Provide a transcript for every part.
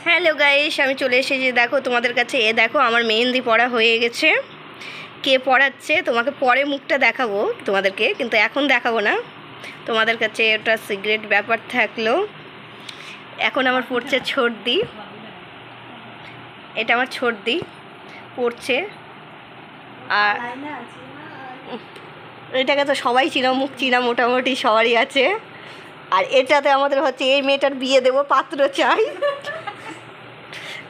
Hello guys, আমি চলে এসেছি। দেখো তোমাদের কাছে, দেখো আমার মেহেন্দি পড়া হয়ে গেছে। কে পড়াচ্ছে তোমাকে পরে মুখটা দেখাবো তোমাদেরকে, কিন্তু এখন দেখাবো না। তোমাদের কাছে ওটা সিক্রেট ব্যাপার থাকলো। এখন আমার পড়ছে ছোটদি, এটা আমার ছোটদি পড়ছে। আর এটাকে তো সবাই চিনা, মুখ চিনা মোটামুটি সবারই আছে। আর এটাতে আমাদের হচ্ছে এই মেয়েটার বিয়ে দেবো, পাত্র চাই।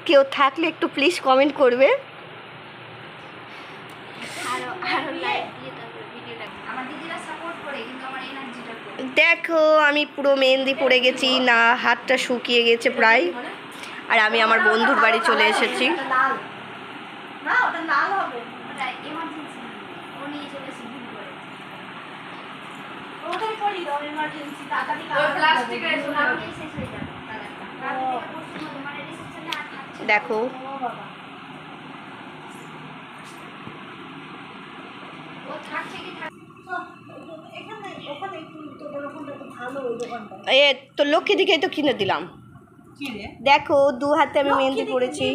কেউ থাকলে একটু প্লিজ কমেন্ট করবে। দেখো আমি পুরো মেহেন্দি পড়ে গেছি, না হাতটা শুকিয়ে গেছে প্রায়। আর আমি আমার বন্ধুর বাড়ি চলে এসেছি। দেখো এ তো লক্ষ্মী দিকে তো কিনে দিলাম। দেখো 2 হাতে আমি মেহেন্দি পড়েছি।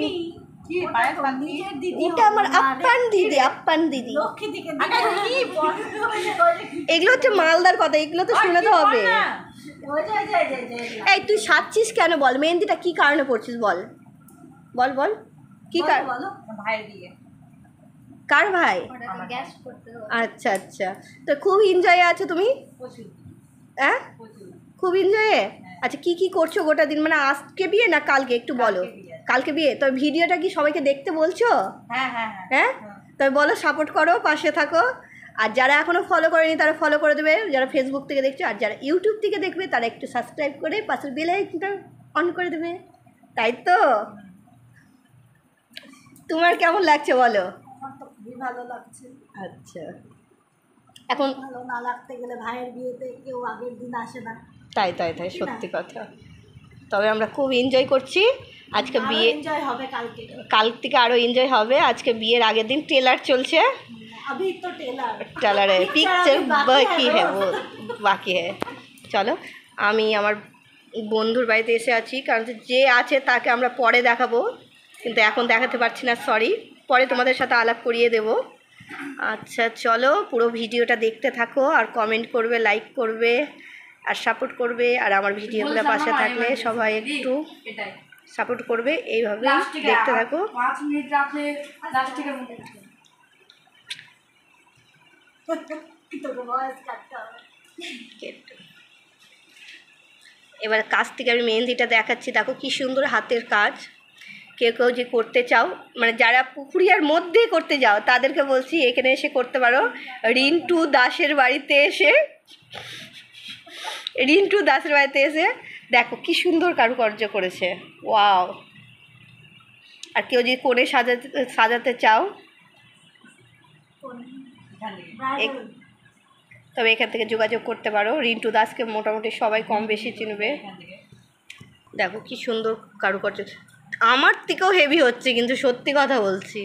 এটা আমার আপ্পান দিদি, আপ্পান দিদি। এগুলো হচ্ছে মালদার কথা, এগুলো তো শোনাতে হবে। এই তুই সাজছিস কেন বল? মেহেন্দিটা কি কারণে পড়ছিস বল, বল বল কি কারণ? কার ভাই? আচ্ছা আচ্ছা, তো খুব এনজয়ে আছো তুমি? হ্যাঁ খুব এনজয়ে। আচ্ছা কি কি করছো গোটা দিন? মানে আজকে বিয়ে না কালকে, একটু বলো। কালকে বিয়ে, তো ভিডিওটা কি সবাইকে দেখতে বলছো? হ্যাঁ তবে বলো, সাপোর্ট করো, পাশে থাকো। আর যারা এখনও ফলো করেনি তারা ফলো করে দেবে, যারা ফেসবুক থেকে দেখছো। আর যারা ইউটিউব থেকে দেখবে তারা একটু সাবস্ক্রাইব করে পাশের বেল আইকনটা অন করে দেবে, তাই তো? তোমার কেমন লাগছে বলো? খুবই ভালো লাগছে। আচ্ছা, এখন ভালো না লাগতে গেলে ভাইয়ের বিয়েতে কেউ আগের দিন আসে না। তাই তাই তাই সত্যি কথা। তবে আমরা খুব এনজয় করছি আজকে বিয়ে। এনজয় হবে কালকে, কাল থেকে আরও এনজয় হবে। আজকে বিয়ের আগের দিন ট্রেলার চলছে। अभी तो ट्रेलर है, पिक्चर बाकी है, वो बाकी है। চলো আমি আমার বন্ধুর বাড়িতে এসে আছি, কারণ যে আছে তাকে আমরা পরে দেখাবো, কিন্তু এখন দেখাতে পারছি না, সরি। পরে তোমাদের সাথে আলাপ করিয়ে দেব। আচ্ছা চলো, পুরো ভিডিওটা দেখতে থাকো আর কমেন্ট করবে, লাইক করবে আর সাপোর্ট করবে। আর আমার ভিডিওগুলো পাশে থাকলে সবাই একটু সাপোর্ট করবে, এইভাবে দেখতে থাকো। 5 মিনিট রাখলে প্লাস্টিকের মধ্যে এবার কাছ থেকে আমি মেহেন্দিটা দেখাচ্ছি। দেখো কি সুন্দর হাতের কাজ। কেউ কেউ যে করতে চাও, মানে যারা পুকুরিয়ার মধ্যে করতে যাও তাদেরকে বলছি এখানে এসে করতে পারো। রিন্টু দাসের বাড়িতে এসে, রিন্টু দাসের বাড়িতে এসে দেখো কি সুন্দর কারুকার্য করেছে, ওয়াও। আর কেউ যদি কোণে সাজাতে চাও তবে এখান থেকে যোগাযোগ করতে পারো। রিন্টু দাসকে মোটামুটি সবাই কম বেশি চিনবে। দেখো কি সুন্দর কারুকার্য, আমার থেকেও হেভি হচ্ছে কিন্তু, সত্যি কথা বলছি।